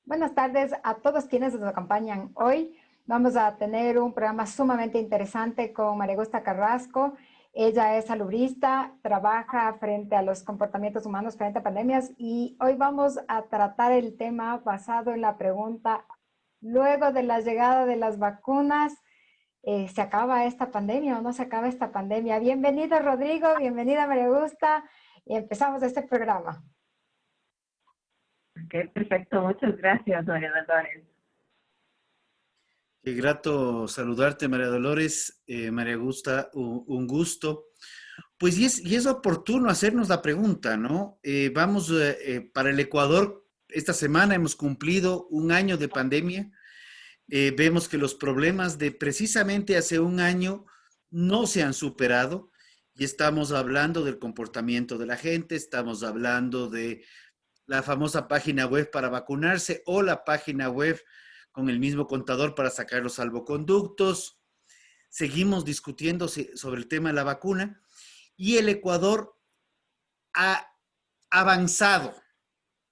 Buenas tardes a todos quienes nos acompañan hoy. Vamos a tener un programa sumamente interesante con María Augusta Carrasco. Ella es salubrista, trabaja frente a los comportamientos humanos frente a pandemias y hoy vamos a tratar el tema basado en la pregunta, luego de la llegada de las vacunas, ¿se acaba esta pandemia o no se acaba esta pandemia? Bienvenido Rodrigo, bienvenida María Augusta y empezamos este programa. Ok, perfecto. Muchas gracias, María Dolores. Qué grato saludarte, María Dolores. María Augusta, un gusto. Pues y es oportuno hacernos la pregunta, ¿no? Para el Ecuador, esta semana hemos cumplido un año de pandemia. Vemos que los problemas de precisamente hace un año no se han superado y estamos hablando del comportamiento de la gente, estamos hablando de la famosa página web para vacunarse o la página web con el mismo contador para sacar los salvoconductos. Seguimos discutiendo sobre el tema de la vacuna y el Ecuador ha avanzado,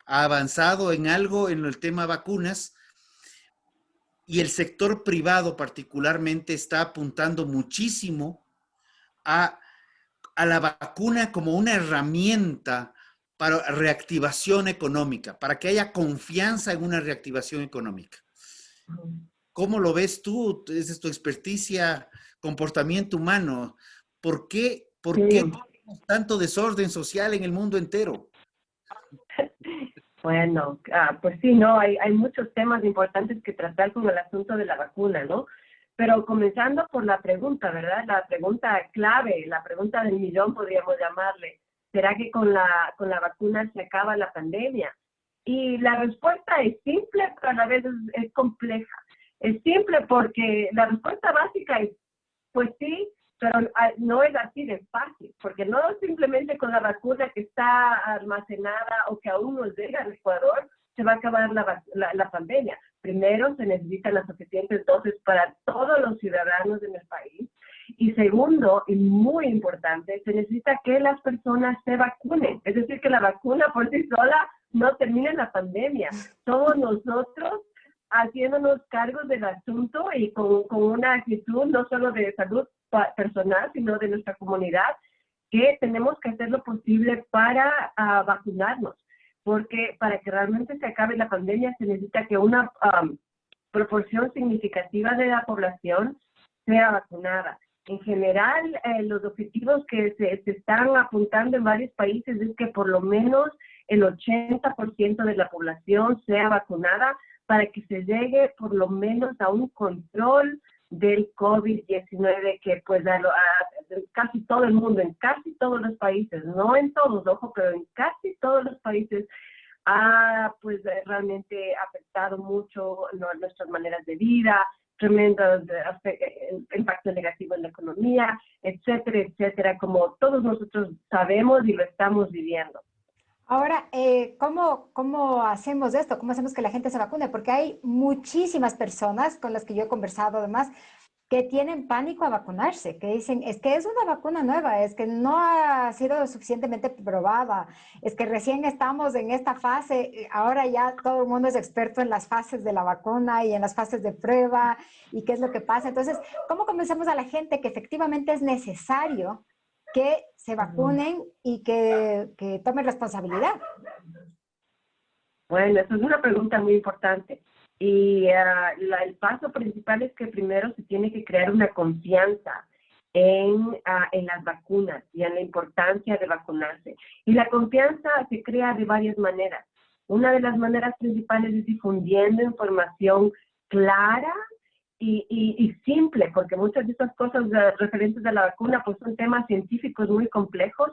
ha avanzado en algo en el tema vacunas y el sector privado particularmente está apuntando muchísimo a, a la vacuna como una herramienta para reactivación económica, para que haya confianza en una reactivación económica. ¿Cómo lo ves tú? Esa es tu experticia, comportamiento humano. ¿Por qué Sí, tenemos tanto desorden social en el mundo entero? bueno, pues sí, ¿no? Hay muchos temas importantes que tratar con el asunto de la vacuna, ¿no? Pero comenzando por la pregunta, ¿verdad? La pregunta clave, la pregunta del millón podríamos llamarle. ¿Será que con la vacuna se acaba la pandemia? Y la respuesta es simple, pero a la vez es compleja. Es simple porque la respuesta básica es pues sí, pero no es así de fácil, porque no simplemente con la vacuna que está almacenada o que aún nos llega al Ecuador se va a acabar la pandemia. Primero, se necesitan las suficientes dosis para todos los ciudadanos en el país. Y segundo, y muy importante, se necesita que las personas se vacunen. Es decir, que la vacuna por sí sola no termine la pandemia. Somos nosotros haciéndonos cargos del asunto y con una actitud no solo de salud personal, sino de nuestra comunidad, que tenemos que hacer lo posible para vacunarnos, porque para que realmente se acabe la pandemia se necesita que una proporción significativa de la población sea vacunada. En general, los objetivos que se están apuntando en varios países es que por lo menos el 80% de la población sea vacunada para que se llegue por lo menos a un control del COVID-19 que pues a casi todo el mundo, en casi todos los países, no en todos, ojo, pero en casi todos los países ha pues realmente afectado mucho nuestras maneras de vida, tremendos impacto negativo en la economía, etcétera, etcétera, como todos nosotros sabemos y lo estamos viviendo. Ahora, ¿cómo hacemos esto? ¿Cómo hacemos que la gente se vacune? Porque hay muchísimas personas con las que yo he conversado además que tienen pánico a vacunarse, que dicen, es que es una vacuna nueva, es que no ha sido suficientemente probada, es que recién estamos en esta fase, ahora ya todo el mundo es experto en las fases de la vacuna y en las fases de prueba y qué es lo que pasa. Entonces, ¿cómo convencemos a la gente que efectivamente es necesario que se vacunen y que tomen responsabilidad? Bueno, esa es una pregunta muy importante. Y el paso principal es que primero se tiene que crear una confianza en las vacunas y en la importancia de vacunarse. Y la confianza se crea de varias maneras. Una de las maneras principales es difundiendo información clara y simple, porque muchas de estas cosas referentes a la vacuna pues son temas científicos muy complejos.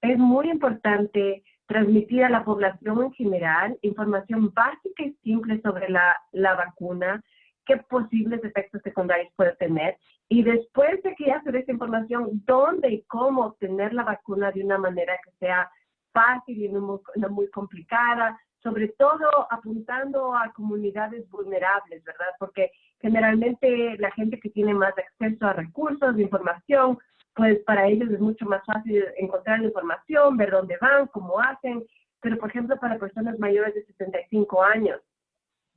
Es muy importante transmitir a la población en general información básica y simple sobre la vacuna, qué posibles efectos secundarios puede tener, y después de que ya se dé esa información, dónde y cómo obtener la vacuna de una manera que sea fácil y no muy complicada, sobre todo apuntando a comunidades vulnerables, ¿verdad? Porque generalmente la gente que tiene más acceso a recursos de información, pues para ellos es mucho más fácil encontrar la información, ver dónde van, cómo hacen, pero por ejemplo para personas mayores de 65 años,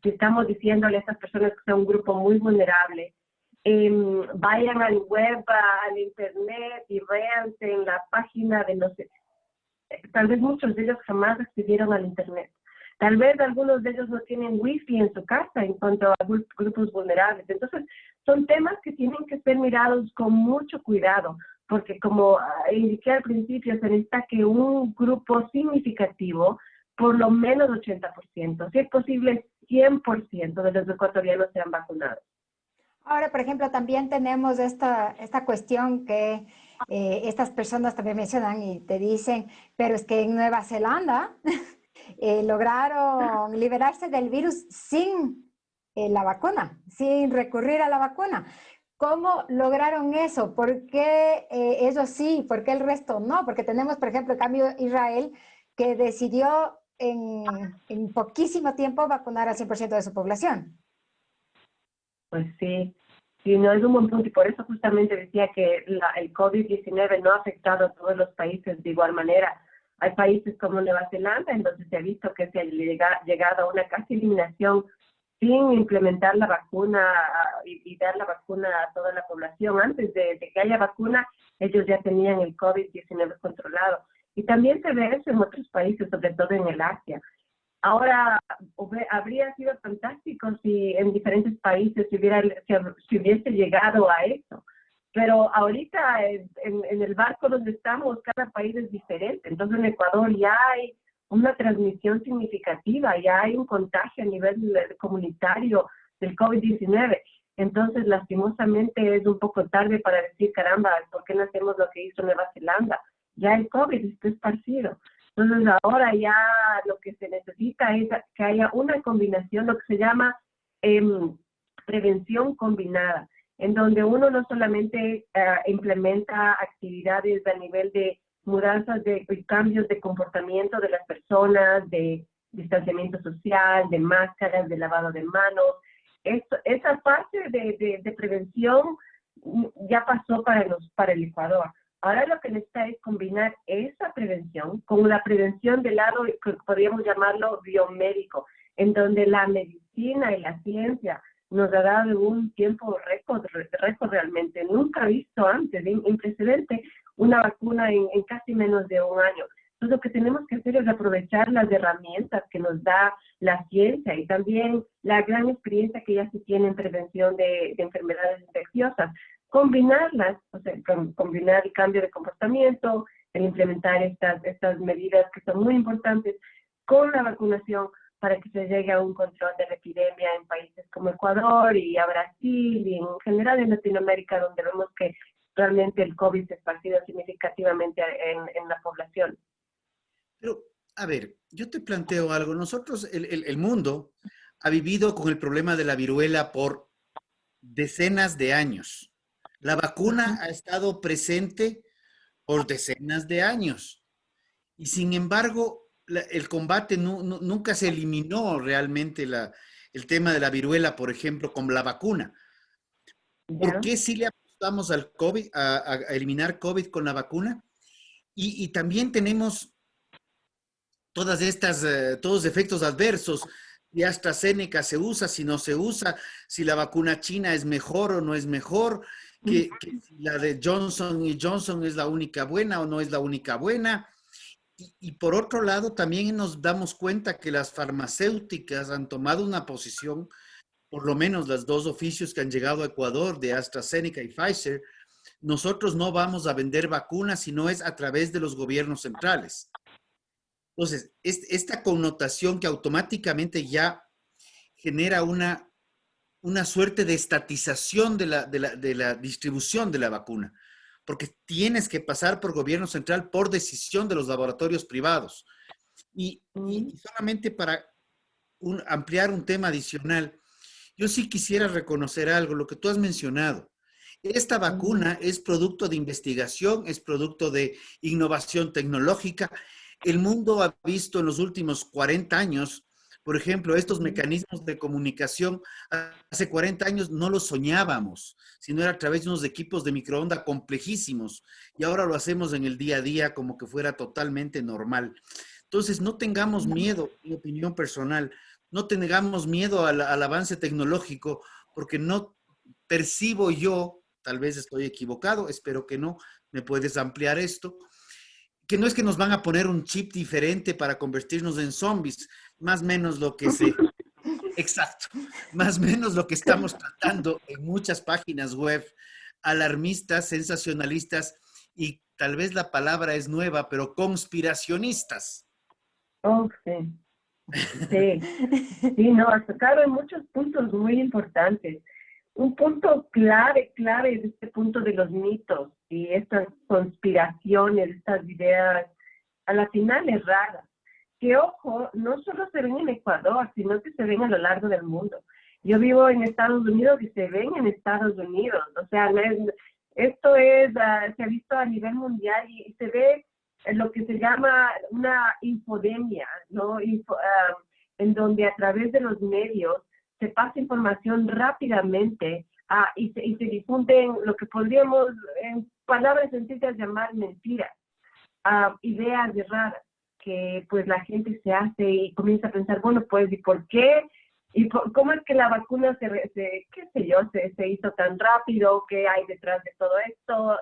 si estamos diciéndole a estas personas que son un grupo muy vulnerable, vayan al web, al internet y véanse en la página de no sé, tal vez muchos de ellos jamás accedieron al internet. Tal vez algunos de ellos no tienen wifi en su casa en cuanto a grupos vulnerables. Entonces, son temas que tienen que ser mirados con mucho cuidado, porque como indiqué al principio, se necesita que un grupo significativo, por lo menos 80%, si es posible 100% de los ecuatorianos sean vacunados. Ahora, por ejemplo, también tenemos esta cuestión que estas personas también mencionan y te dicen, pero es que en Nueva Zelanda lograron liberarse del virus sin la vacuna, sin recurrir a la vacuna. ¿Cómo lograron eso? ¿Por qué ellos sí? ¿Por qué el resto no? Porque tenemos, por ejemplo, el cambio Israel, que decidió en poquísimo tiempo vacunar al 100% de su población. Pues sí, sí, no es un buen punto y por eso justamente decía que el COVID-19 no ha afectado a todos los países de igual manera. Hay países como Nueva Zelanda en donde se ha visto que se ha llegado a una casi eliminación sin implementar la vacuna y dar la vacuna a toda la población. Antes de que haya vacuna, ellos ya tenían el COVID-19 controlado. Y también se ve eso en otros países, sobre todo en el Asia. Ahora, habría sido fantástico si en diferentes países se hubiese llegado a eso. Pero ahorita en el barco donde estamos, cada país es diferente. Entonces en Ecuador ya hay una transmisión significativa, ya hay un contagio a nivel comunitario del COVID-19. Entonces, lastimosamente, es un poco tarde para decir, caramba, ¿por qué no hacemos lo que hizo Nueva Zelanda? Ya el COVID está esparcido. Entonces, ahora ya lo que se necesita es que haya una combinación, lo que se llama prevención combinada, en donde uno no solamente implementa actividades a nivel de mudanzas de cambios de comportamiento de las personas, de distanciamiento social, de máscaras, de lavado de manos. Esa parte de prevención ya pasó para el Ecuador. Ahora lo que necesita es combinar esa prevención con la prevención del lado que podríamos llamarlo biomédico, en donde la medicina y la ciencia nos ha dado un tiempo récord realmente, nunca visto antes, sin precedente, una vacuna en casi menos de un año. Entonces lo que tenemos que hacer es aprovechar las herramientas que nos da la ciencia y también la gran experiencia que ya se tiene en prevención de enfermedades infecciosas, combinarlas, o sea, combinar el cambio de comportamiento, el implementar estas medidas que son muy importantes con la vacunación para que se llegue a un control de la epidemia en países como Ecuador y a Brasil y en general en Latinoamérica, donde vemos que realmente el COVID se ha esparcido significativamente en la población. Pero, a ver, yo te planteo algo. Nosotros, el mundo ha vivido con el problema de la viruela por decenas de años. La vacuna ha estado presente por decenas de años. Y sin embargo, el combate nunca se eliminó realmente el tema de la viruela, por ejemplo, con la vacuna. ¿Por qué sí le apostamos al COVID, a eliminar COVID con la vacuna? Y también tenemos todas estas, todos efectos adversos. Si AstraZeneca se usa, si no se usa, si la vacuna china es mejor o no es mejor, que si la de Johnson y Johnson es la única buena o no es la única buena. Y por otro lado, también nos damos cuenta que las farmacéuticas han tomado una posición, por lo menos los dos oficios que han llegado a Ecuador de AstraZeneca y Pfizer, nosotros no vamos a vender vacunas si no es a través de los gobiernos centrales. Entonces, esta connotación que automáticamente ya genera una suerte de estatización de la distribución de la vacuna, porque tienes que pasar por gobierno central por decisión de los laboratorios privados. Y solamente para ampliar un tema adicional, yo sí quisiera reconocer algo, lo que tú has mencionado. Esta vacuna es producto de investigación, es producto de innovación tecnológica. El mundo ha visto en los últimos 40 años, por ejemplo, estos mecanismos de comunicación. Hace 40 años no los soñábamos, sino era a través de unos equipos de microondas complejísimos. Y ahora lo hacemos en el día a día como que fuera totalmente normal. Entonces, no tengamos miedo, mi opinión personal. no tengamos miedo al avance tecnológico, porque no percibo yo, tal vez estoy equivocado, espero que no, me puedes ampliar esto, que no es que nos van a poner un chip diferente para convertirnos en zombies, más o menos lo que se, exacto, más o menos lo que estamos tratando en muchas páginas web alarmistas, sensacionalistas y tal vez la palabra es nueva, pero conspiracionistas. Oh, sí, sí, sí, no, has tocado en muchos puntos muy importantes. Un punto clave es este punto de los mitos y estas conspiraciones, estas ideas a la final erradas, que ojo, no solo se ven en Ecuador, sino que se ven a lo largo del mundo. Yo vivo en Estados Unidos y se ven en Estados Unidos, o sea, esto es, se ha visto a nivel mundial y se ve en lo que se llama una infodemia, ¿no? En donde a través de los medios se pasa información rápidamente y se difunden lo que podríamos, en palabras sencillas, llamar mentiras, ideas erradas que pues la gente se hace y comienza a pensar, bueno, pues, ¿y por qué? ¿Cómo es que la vacuna qué sé yo, se hizo tan rápido? ¿Qué hay detrás de todo esto?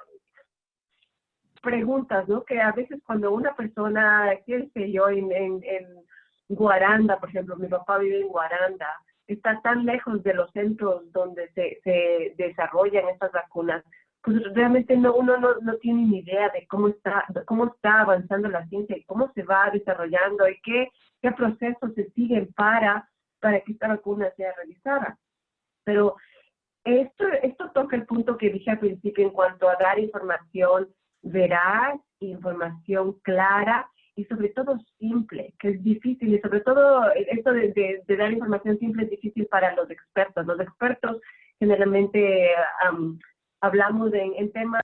Preguntas, ¿no? Que a veces cuando una persona, qué sé yo, en Guaranda, por ejemplo, mi papá vive en Guaranda, está tan lejos de los centros donde se desarrollan estas vacunas, pues realmente uno no tiene ni idea de cómo está avanzando la ciencia y cómo se va desarrollando y qué procesos se siguen para que esta vacuna sea realizada. Pero esto toca el punto que dije al principio en cuanto a dar información veraz, información clara y sobre todo simple, que es difícil, y sobre todo esto de dar información simple es difícil para los expertos. Los expertos generalmente hablamos en temas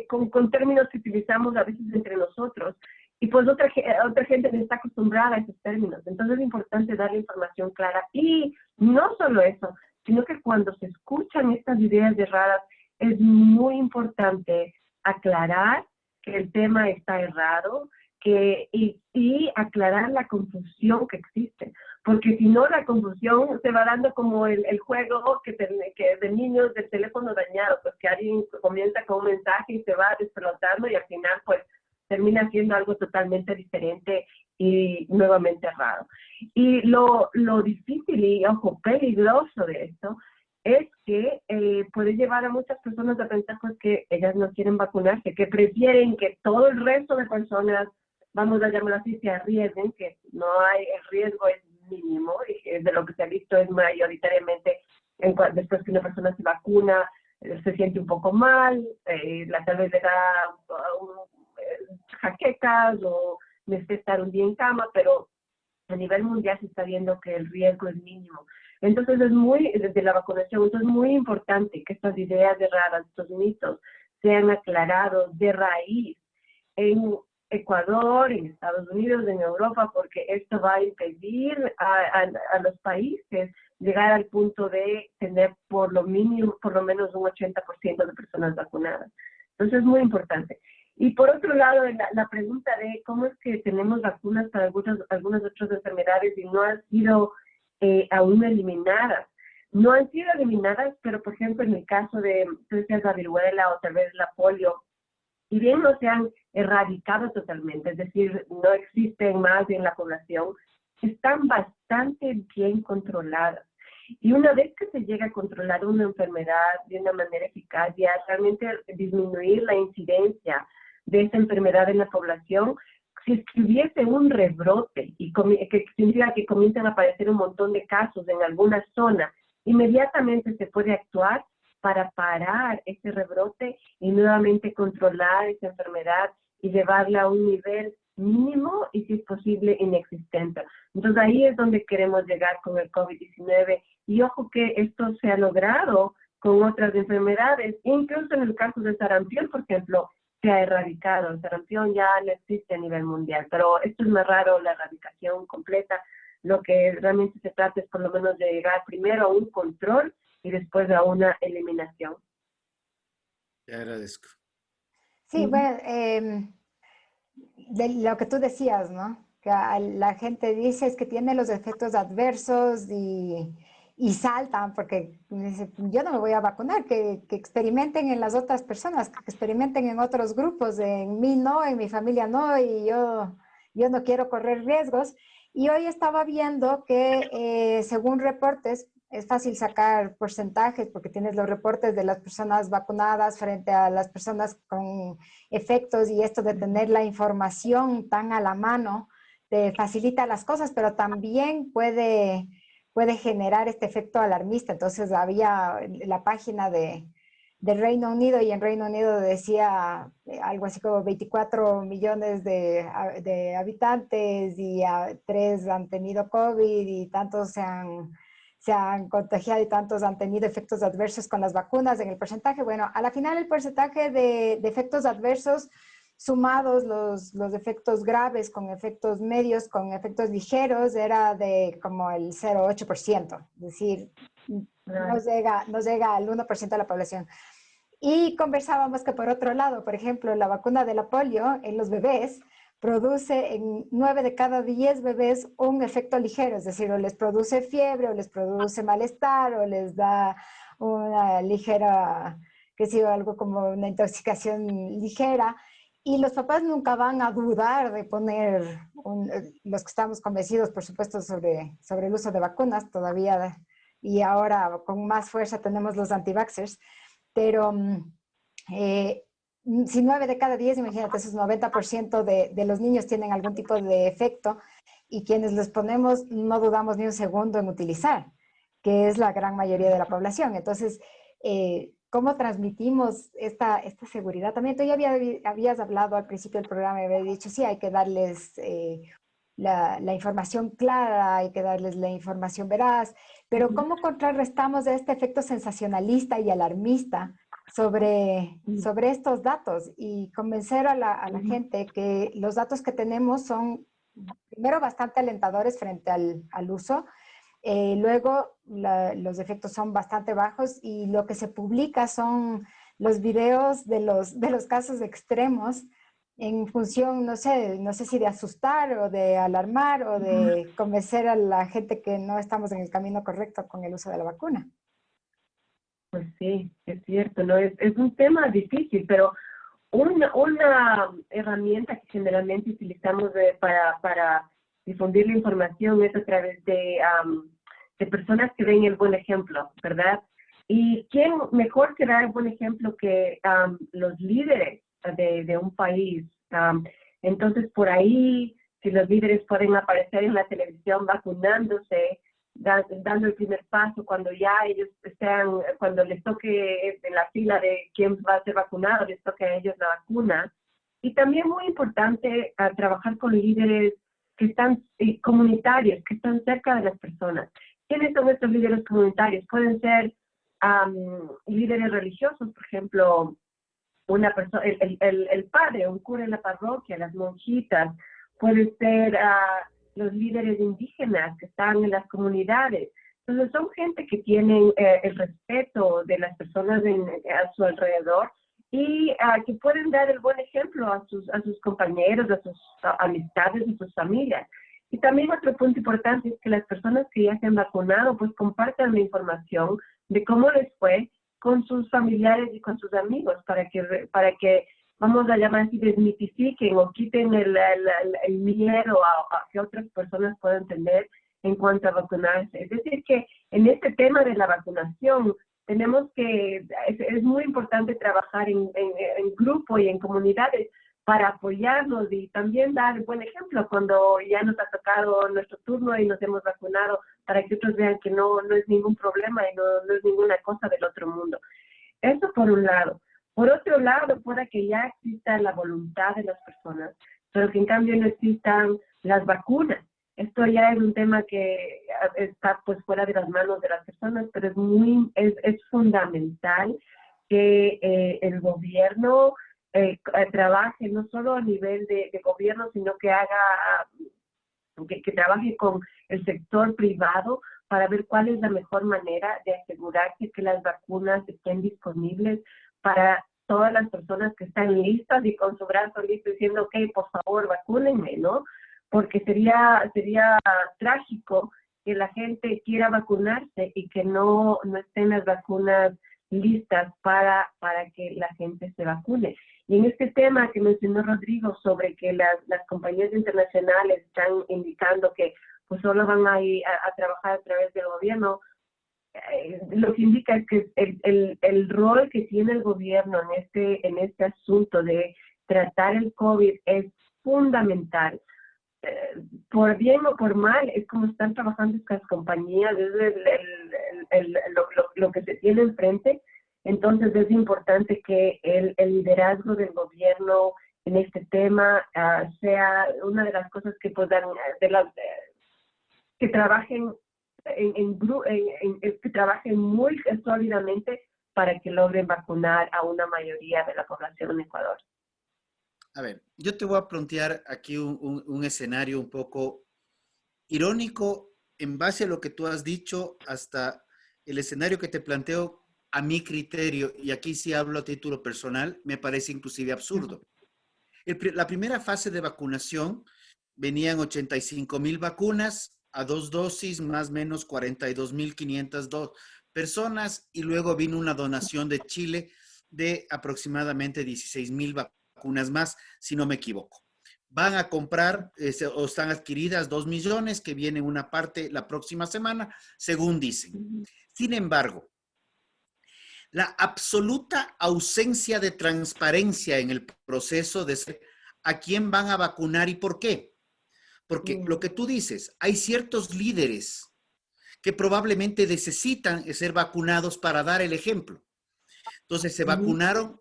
con términos que utilizamos a veces entre nosotros, y pues otra gente no está acostumbrada a esos términos. Entonces es importante dar la información clara. Y no solo eso, sino que cuando se escuchan estas ideas erradas, es muy importante aclarar que el tema está errado y aclarar la confusión que existe. Porque si no, la confusión se va dando como el juego que de niños del teléfono dañado, pues que alguien comienza con un mensaje y se va desplotando y al final pues termina siendo algo totalmente diferente y nuevamente errado. Y lo difícil y, ojo, peligroso de esto es que puede llevar a muchas personas a pensar pues, que ellas no quieren vacunarse, que prefieren que todo el resto de personas, vamos a llamarlo así, se arriesguen, que no hay, el riesgo es mínimo, y de lo que se ha visto es mayoritariamente después que una persona se vacuna, se siente un poco mal, tal vez le da jaquecas o necesita estar un día en cama, pero a nivel mundial se está viendo que el riesgo es mínimo. Entonces desde la vacunación, entonces es muy importante que estas ideas erradas, estos mitos, sean aclarados de raíz en Ecuador, en Estados Unidos, en Europa, porque esto va a impedir a los países llegar al punto de tener por lo menos un 80% de personas vacunadas. Entonces es muy importante. Y por otro lado, la pregunta de cómo es que tenemos vacunas para algunas otras enfermedades y no han sido aún eliminadas. No han sido eliminadas, pero por ejemplo en el caso de, tú decías, la viruela o tal vez la polio, y bien no se han erradicado totalmente, es decir, no existen más en la población, están bastante bien controladas. Y una vez que se llega a controlar una enfermedad de una manera eficaz, ya realmente disminuir la incidencia de esta enfermedad en la población, si es que hubiese un rebrote, que significa que comienzan a aparecer un montón de casos en alguna zona, inmediatamente se puede actuar para parar ese rebrote y nuevamente controlar esa enfermedad y llevarla a un nivel mínimo y, si es posible, inexistente. Entonces ahí es donde queremos llegar con el COVID-19. Y ojo que esto se ha logrado con otras enfermedades, incluso en el caso de sarampión, por ejemplo, se ha erradicado. El sarampión ya no existe a nivel mundial, pero esto es más raro, la erradicación completa. Lo que realmente se trata es por lo menos de llegar primero a un control y después a una eliminación. Te agradezco. Sí, bueno, de lo que tú decías, ¿no? que la gente dice es que tiene los efectos adversos y saltan porque dice, yo no me voy a vacunar, que experimenten en las otras personas, que experimenten en otros grupos, en mí no, en mi familia no, y yo no quiero correr riesgos. Y hoy estaba viendo que según reportes, es fácil sacar porcentajes porque tienes los reportes de las personas vacunadas frente a las personas con efectos y esto de tener la información tan a la mano te facilita las cosas, pero también puede generar este efecto alarmista. Entonces había la página de Reino Unido y en Reino Unido decía algo así como 24 millones de habitantes y 3 han tenido COVID y tantos se han contagiado y tantos han tenido efectos adversos con las vacunas en el porcentaje. Bueno, a la final el porcentaje de efectos adversos sumados los efectos graves con efectos medios, con efectos ligeros, era de como el 0,8%, es decir, no llega al 1% de la población. Y conversábamos que por otro lado, por ejemplo, la vacuna de la polio en los bebés produce en 9 de cada 10 bebés un efecto ligero, es decir, o les produce fiebre, o les produce malestar, o les da una ligera, qué sé yo, algo como una intoxicación ligera. Y los papás nunca van a dudar de poner, los que estamos convencidos, por supuesto, sobre el uso de vacunas todavía, y ahora con más fuerza tenemos los anti-vaxxers, pero eh, si 9 de cada 10, imagínate, esos 90% de los niños tienen algún tipo de efecto y quienes los ponemos no dudamos ni un segundo en utilizar, que es la gran mayoría de la población. Entonces, ¿cómo transmitimos esta seguridad? También tú ya habías hablado al principio del programa y habías dicho, sí, hay que darles la información clara, hay que darles la información veraz, pero ¿cómo contrarrestamos este efecto sensacionalista y alarmista sobre estos datos y convencer a la gente que los datos que tenemos son, primero, bastante alentadores frente al uso, luego los efectos son bastante bajos y lo que se publica son los videos de los casos extremos en función, no sé si de asustar o de alarmar o de convencer a la gente que no estamos en el camino correcto con el uso de la vacuna. Pues sí, es cierto, ¿no? Es un tema difícil, pero una herramienta que generalmente utilizamos para difundir la información es a través de personas que den el buen ejemplo, ¿verdad? Y quién mejor que dar el buen ejemplo que los líderes de un país. Entonces, por ahí, si los líderes pueden aparecer en la televisión vacunándose, dando el primer paso cuando ya ellos cuando les toque en la fila de quién va a ser vacunado, les toque a ellos la vacuna. Y también muy importante trabajar con líderes que están comunitarios, que están cerca de las personas. ¿Quiénes son estos líderes comunitarios? Pueden ser líderes religiosos, por ejemplo, una persona, el padre, un cura en la parroquia, las monjitas, puede ser los líderes indígenas que están en las comunidades. Entonces son gente que tienen el respeto de las personas a su alrededor y que pueden dar el buen ejemplo a sus compañeros, a sus amistades, a sus familias. Y también otro punto importante es que las personas que ya se han vacunado pues compartan la información de cómo les fue con sus familiares y con sus amigos para que vamos a llamar así, desmitifiquen o quiten el miedo a que otras personas puedan tener en cuanto a vacunarse. Es decir, que en este tema de la vacunación es muy importante trabajar en grupo y en comunidades para apoyarnos y también dar buen ejemplo cuando ya nos ha tocado nuestro turno y nos hemos vacunado para que otros vean que no es ningún problema y no es ninguna cosa del otro mundo. Eso por un lado. Por otro lado, puede que ya exista la voluntad de las personas, pero que en cambio no existan las vacunas. Esto ya es un tema que está pues fuera de las manos de las personas, pero es fundamental que el gobierno trabaje no solo a nivel de gobierno, sino que que trabaje con el sector privado para ver cuál es la mejor manera de asegurarse que las vacunas estén disponibles para todas las personas que están listas y con su brazo listo diciendo, ok, por favor, vacúnenme, ¿no? porque sería trágico que la gente quiera vacunarse y que no estén las vacunas listas para que la gente se vacune. Y en este tema que mencionó Rodrigo sobre que las compañías internacionales están indicando que pues solo van a ir a trabajar a través del gobierno, lo que indica es que el rol que tiene el gobierno en este asunto de tratar el COVID es fundamental. Por bien o por mal, es como están trabajando estas compañías, es lo que se tiene enfrente. Entonces es importante que el liderazgo del gobierno en este tema sea una de las cosas que puedan, que trabajen que trabajen muy sólidamente para que logren vacunar a una mayoría de la población en Ecuador. A ver, yo te voy a plantear aquí un escenario un poco irónico en base a lo que tú has dicho, hasta el escenario que te planteo a mi criterio, y aquí sí hablo a título personal, me parece inclusive absurdo. La primera fase de vacunación venían 85,000 vacunas a 2 dosis, más o menos 42,500 personas, y luego vino una donación de Chile de aproximadamente 16,000 vacunas más, si no me equivoco. Van a comprar o están adquiridas 2 millones, que viene una parte la próxima semana, según dicen. Sin embargo, la absoluta ausencia de transparencia en el proceso de saber a quién van a vacunar y por qué. Porque lo que tú dices, hay ciertos líderes que probablemente necesitan ser vacunados para dar el ejemplo. Entonces se vacunaron,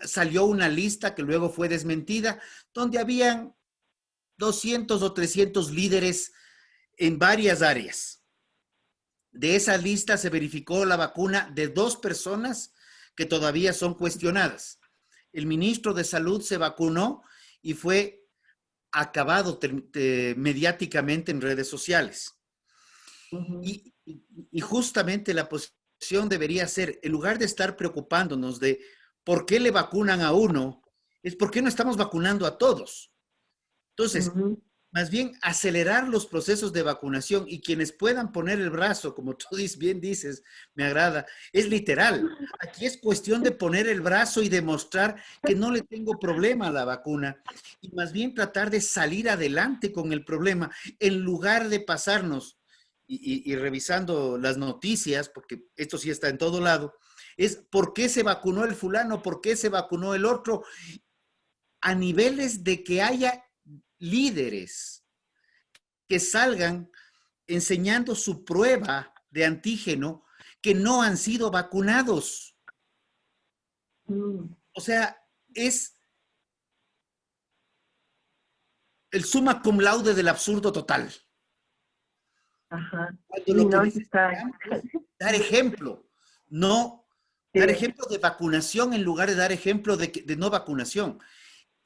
salió una lista que luego fue desmentida, donde habían 200 o 300 líderes en varias áreas. De esa lista se verificó la vacuna de 2 personas que todavía son cuestionadas. El ministro de Salud se vacunó y fue acabado mediáticamente en redes sociales. Y justamente la posición debería ser, en lugar de estar preocupándonos de por qué le vacunan a uno, es por qué no estamos vacunando a todos. Entonces, más bien acelerar los procesos de vacunación, y quienes puedan poner el brazo, como tú bien dices, me agrada, es literal. Aquí es cuestión de poner el brazo y demostrar que no le tengo problema a la vacuna, y más bien tratar de salir adelante con el problema, en lugar de pasarnos, y revisando las noticias, porque esto sí está en todo lado, es por qué se vacunó el fulano, por qué se vacunó el otro, a niveles de que haya líderes que salgan enseñando su prueba de antígeno que no han sido vacunados. O sea, es el summa cum laude del absurdo total. Ajá. Cuando lo que necesitamos es dar ejemplo, dar ejemplo de vacunación en lugar de dar ejemplo de no vacunación.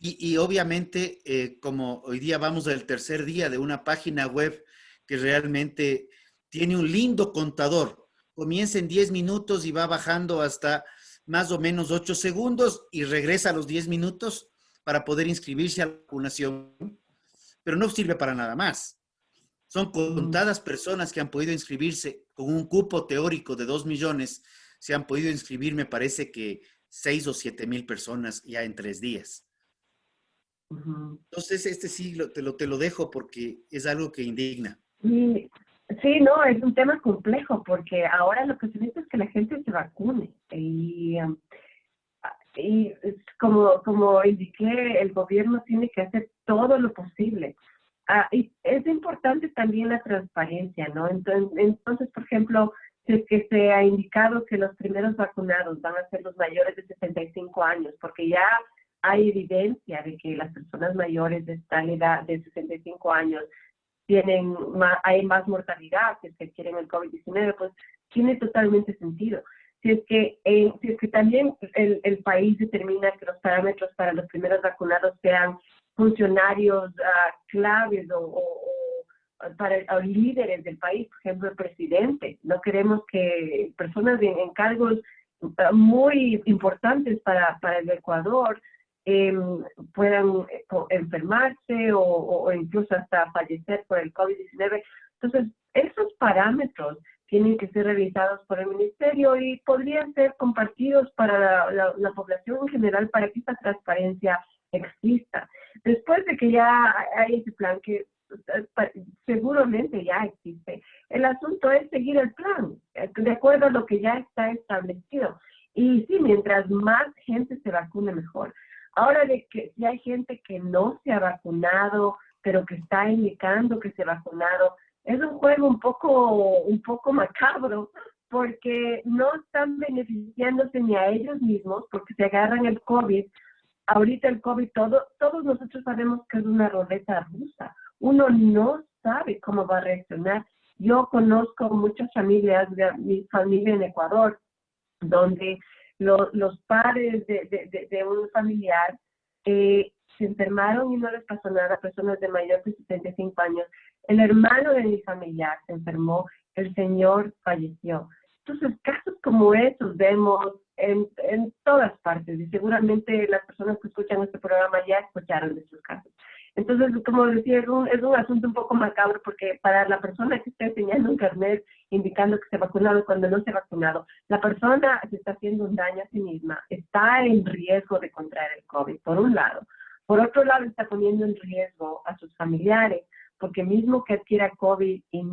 Y obviamente, como hoy día vamos al tercer día de una página web que realmente tiene un lindo contador, comienza en 10 minutos y va bajando hasta más o menos 8 segundos y regresa a los 10 minutos para poder inscribirse a la vacunación, pero no sirve para nada más. Son contadas personas que han podido inscribirse con un cupo teórico de 2 millones, se han podido inscribir, me parece que 6 o 7 mil personas ya en 3 días. Entonces, este sí te lo dejo porque es algo que indigna. Sí, no, es un tema complejo porque ahora lo que se necesita es que la gente se vacune. Y como indiqué, el gobierno tiene que hacer todo lo posible. Y es importante también la transparencia, ¿no? Entonces, por ejemplo, si es que se ha indicado que los primeros vacunados van a ser los mayores de 65 años, porque ya hay evidencia de que las personas mayores de esta edad de 65 años hay más mortalidad, si es que quieren el COVID-19, pues tiene totalmente sentido. Si es que también el país determina que los parámetros para los primeros vacunados sean funcionarios claves o líderes del país, por ejemplo, el presidente. No queremos que personas en cargos muy importantes para el Ecuador puedan enfermarse o incluso hasta fallecer por el COVID-19. Entonces, esos parámetros tienen que ser revisados por el ministerio y podrían ser compartidos para la población en general para que esta transparencia exista. Después de que ya hay ese plan que seguramente ya existe, el asunto es seguir el plan, de acuerdo a lo que ya está establecido. Y sí, mientras más gente se vacune, mejor. Ahora, de que si hay gente que no se ha vacunado, pero que está indicando que se ha vacunado, es un juego un poco macabro, porque no están beneficiándose ni a ellos mismos, porque se agarran el COVID. Ahorita el COVID, todos nosotros sabemos que es una ruleta rusa. Uno no sabe cómo va a reaccionar. Yo conozco muchas familias, de mi familia en Ecuador, donde los padres de un familiar se enfermaron y no les pasó nada, personas de mayor de 75 años. El hermano de mi familiar se enfermó, el señor falleció. Entonces, casos como esos vemos en todas partes y seguramente las personas que escuchan este programa ya escucharon de estos casos. Entonces, como decía, es un asunto un poco macabro porque para la persona que está enseñando un carnet indicando que se ha vacunado cuando no se ha vacunado, la persona se está haciendo un daño a sí misma, está en riesgo de contraer el COVID, por un lado. Por otro lado, está poniendo en riesgo a sus familiares, porque mismo que adquiera COVID y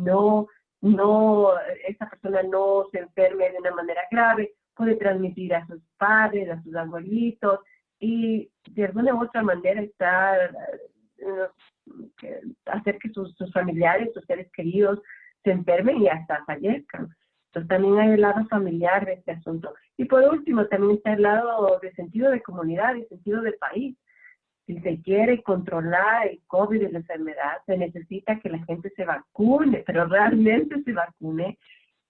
esa persona no se enferme de una manera grave, puede transmitir a sus padres, a sus abuelitos, y de alguna u otra manera hacer que sus familiares, sus seres queridos se enfermen y hasta fallezcan. Entonces también hay el lado familiar de este asunto. Y por último, también está el lado de sentido de comunidad, de sentido de país. Si se quiere controlar el COVID y la enfermedad, se necesita que la gente se vacune, pero realmente se vacune.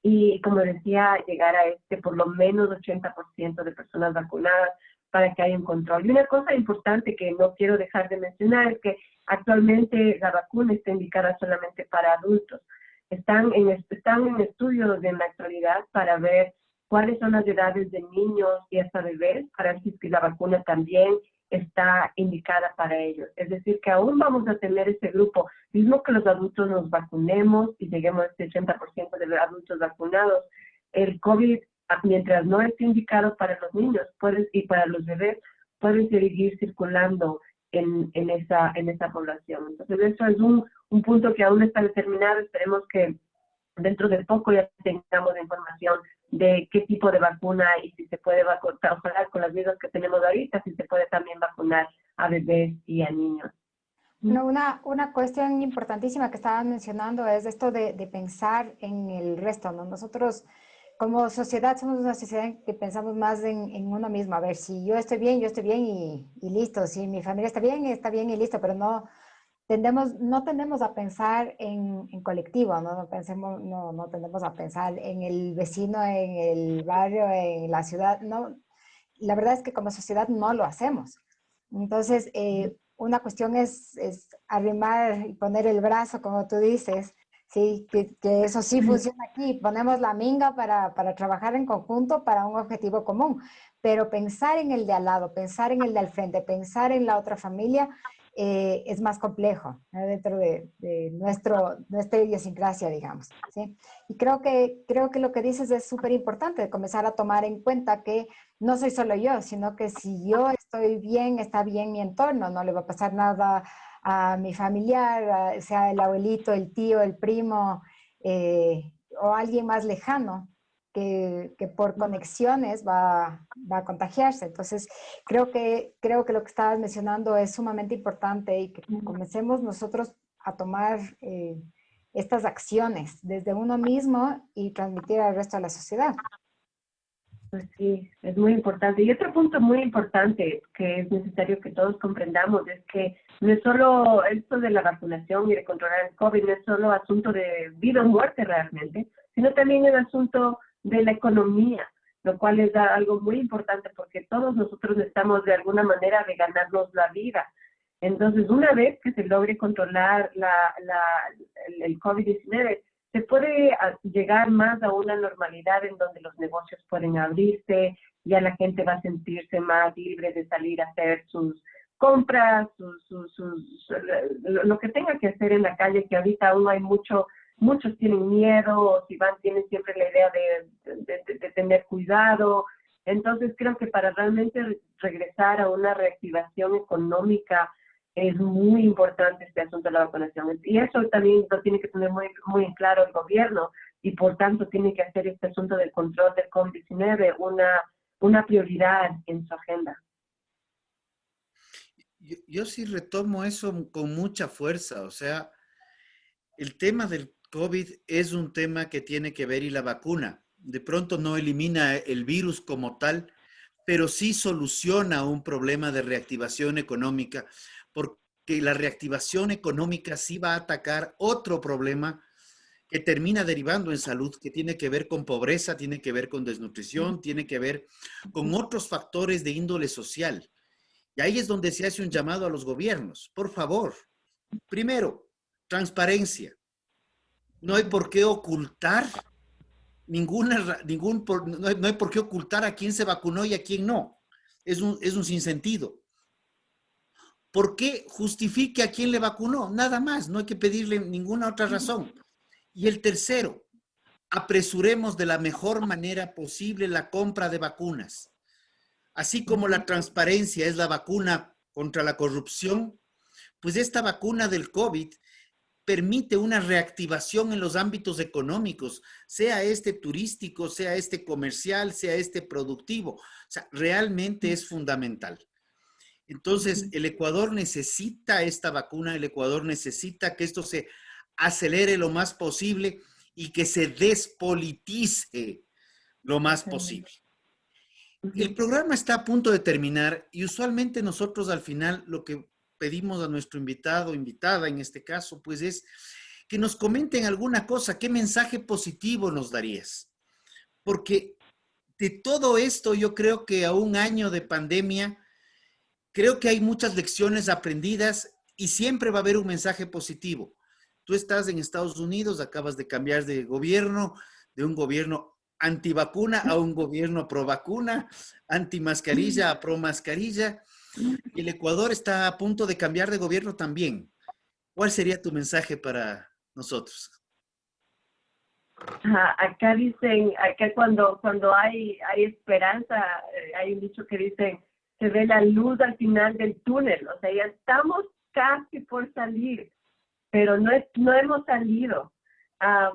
Y como decía, llegar a por lo menos 80% de personas vacunadas para que haya un control. Y una cosa importante que no quiero dejar de mencionar es que actualmente la vacuna está indicada solamente para adultos. Están en estudios en la actualidad para ver cuáles son las edades de niños y hasta bebés, para ver si la vacuna también está indicada para ellos. Es decir, que aún vamos a tener ese grupo, mismo que los adultos nos vacunemos y lleguemos a este 80% de adultos vacunados, el COVID, mientras no esté indicado para los niños y para los bebés, puede seguir circulando en esa población. Entonces, eso es un punto que aún no está determinado. Esperemos que dentro de poco ya tengamos información de qué tipo de vacuna y si se puede vacunar con las mismas que tenemos ahorita, si se puede también vacunar a bebés y a niños. No, una cuestión importantísima que estaban mencionando es esto de pensar en el resto, ¿no? Nosotros como sociedad somos una sociedad que pensamos más en uno mismo. A ver, si yo estoy bien y listo. Si mi familia está bien y listo, pero no tendemos a pensar en colectivo, ¿no? No tendemos a pensar en el vecino, en el barrio, en la ciudad. No, la verdad es que como sociedad no lo hacemos. Entonces, una cuestión es arrimar y poner el brazo, como tú dices, sí, que eso sí funciona aquí. Ponemos la minga para trabajar en conjunto para un objetivo común, pero pensar en el de al lado, pensar en el de al frente, pensar en la otra familia, es más complejo, ¿no? Dentro de nuestra idiosincrasia, digamos, ¿sí? Y creo que lo que dices es súper importante, de comenzar a tomar en cuenta que no soy solo yo, sino que si yo estoy bien, está bien mi entorno, no le va a pasar nada a mi familiar, sea el abuelito, el tío, el primo, o alguien más lejano, que por conexiones va a contagiarse. Entonces, creo que lo que estabas mencionando es sumamente importante y que comencemos nosotros a tomar estas acciones desde uno mismo y transmitir al resto de la sociedad. Pues sí, es muy importante. Y otro punto muy importante que es necesario que todos comprendamos es que no es solo esto de la vacunación y de controlar el COVID, no es solo asunto de vida o muerte realmente, sino también el asunto de la economía, lo cual es algo muy importante porque todos nosotros estamos de alguna manera de ganarnos la vida. Entonces, una vez que se logre controlar el COVID-19, se puede llegar más a una normalidad en donde los negocios pueden abrirse, ya la gente va a sentirse más libre de salir a hacer sus compras, lo que tenga que hacer en la calle, que ahorita aún hay muchos tienen miedo, o si van, tienen siempre la idea de tener cuidado. Entonces creo que para realmente regresar a una reactivación económica es muy importante este asunto de la vacunación. Y eso también lo tiene que tener muy en claro el gobierno, y por tanto tiene que hacer este asunto del control del COVID-19 una prioridad en su agenda. Yo sí retomo eso con mucha fuerza, o sea, el tema del COVID es un tema que tiene que ver y la vacuna. De pronto no elimina el virus como tal, pero sí soluciona un problema de reactivación económica, porque la reactivación económica sí va a atacar otro problema que termina derivando en salud, que tiene que ver con pobreza, tiene que ver con desnutrición, tiene que ver con otros factores de índole social. Y ahí es donde se hace un llamado a los gobiernos. Por favor, primero, transparencia. No hay por qué ocultar no hay por qué ocultar a quién se vacunó y a quién no. Es un sinsentido. ¿Por qué justifique a quién le vacunó? Nada más, no hay que pedirle ninguna otra razón. Y el tercero, apresuremos de la mejor manera posible la compra de vacunas. Así como la transparencia es la vacuna contra la corrupción, pues esta vacuna del COVID permite una reactivación en los ámbitos económicos, sea este turístico, sea este comercial, sea este productivo. O sea, realmente es fundamental. Entonces, el Ecuador necesita esta vacuna, el Ecuador necesita que esto se acelere lo más posible y que se despolitice lo más posible. El programa está a punto de terminar y usualmente nosotros al final lo que pedimos a nuestro invitado, invitada en este caso, pues es que nos comenten alguna cosa, qué mensaje positivo nos darías. Porque de todo esto yo creo que a un año de pandemia, creo que hay muchas lecciones aprendidas y siempre va a haber un mensaje positivo. Tú estás en Estados Unidos, acabas de cambiar de gobierno, de un gobierno antivacuna a un gobierno pro vacuna, anti mascarilla a pro mascarilla. Y el Ecuador está a punto de cambiar de gobierno también. ¿Cuál sería tu mensaje para nosotros? Acá dicen, acá cuando hay esperanza, hay un dicho que dice, se ve la luz al final del túnel, o sea, ya estamos casi por salir, pero no hemos salido.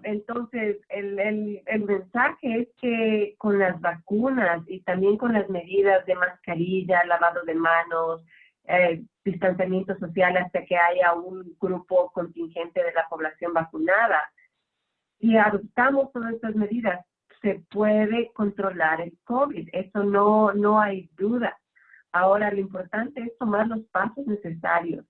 Entonces, el mensaje es que con las vacunas y también con las medidas de mascarilla, lavado de manos, distanciamiento social hasta que haya un grupo contingente de la población vacunada, si adoptamos todas estas medidas, se puede controlar el COVID. Eso no hay duda. Ahora, lo importante es tomar los pasos necesarios.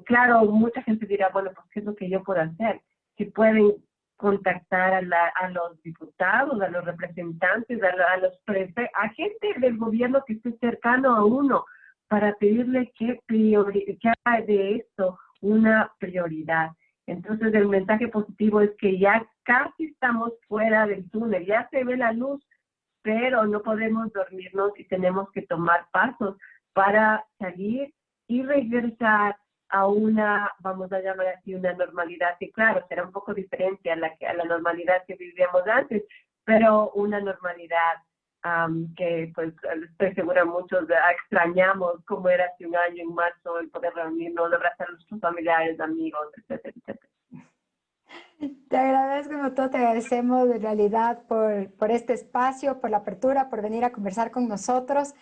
Claro, mucha gente dirá, bueno, pues, ¿qué es lo que yo puedo hacer? Si pueden contactar a los diputados, a los representantes, a gente del gobierno que esté cercano a uno para pedirle que haga de esto una prioridad. Entonces, el mensaje positivo es que ya casi estamos fuera del túnel, ya se ve la luz, pero no podemos dormirnos y tenemos que tomar pasos para salir y regresar a una, vamos a llamar así, una normalidad que, claro, será un poco diferente a la normalidad que vivíamos antes, pero una normalidad que, pues, estoy segura muchos extrañamos como era hace un año en marzo, el poder reunirnos, abrazar a nuestros familiares, amigos, etcétera, etcétera. Te agradezco, todo te agradecemos en realidad por este espacio, por la apertura, por venir a conversar con nosotros.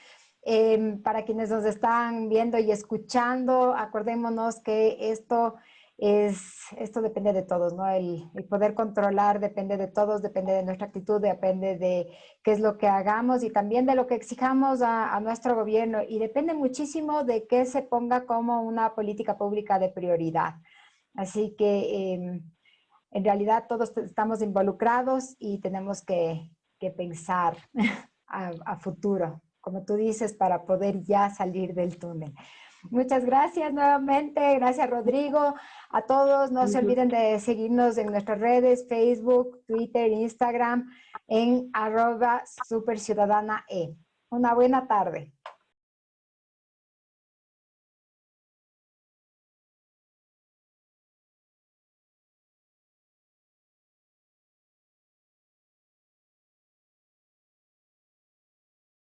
Para quienes nos están viendo y escuchando, acordémonos que esto depende de todos, ¿no? El poder controlar depende de todos, depende de nuestra actitud, depende de qué es lo que hagamos y también de lo que exijamos a nuestro gobierno y depende muchísimo de que se ponga como una política pública de prioridad. Así que en realidad todos estamos involucrados y tenemos que pensar a futuro, como tú dices, para poder ya salir del túnel. Muchas gracias nuevamente. Gracias, Rodrigo. A todos, no se olviden de seguirnos en nuestras redes, Facebook, Twitter, Instagram, en @superciudadanae. Una buena tarde.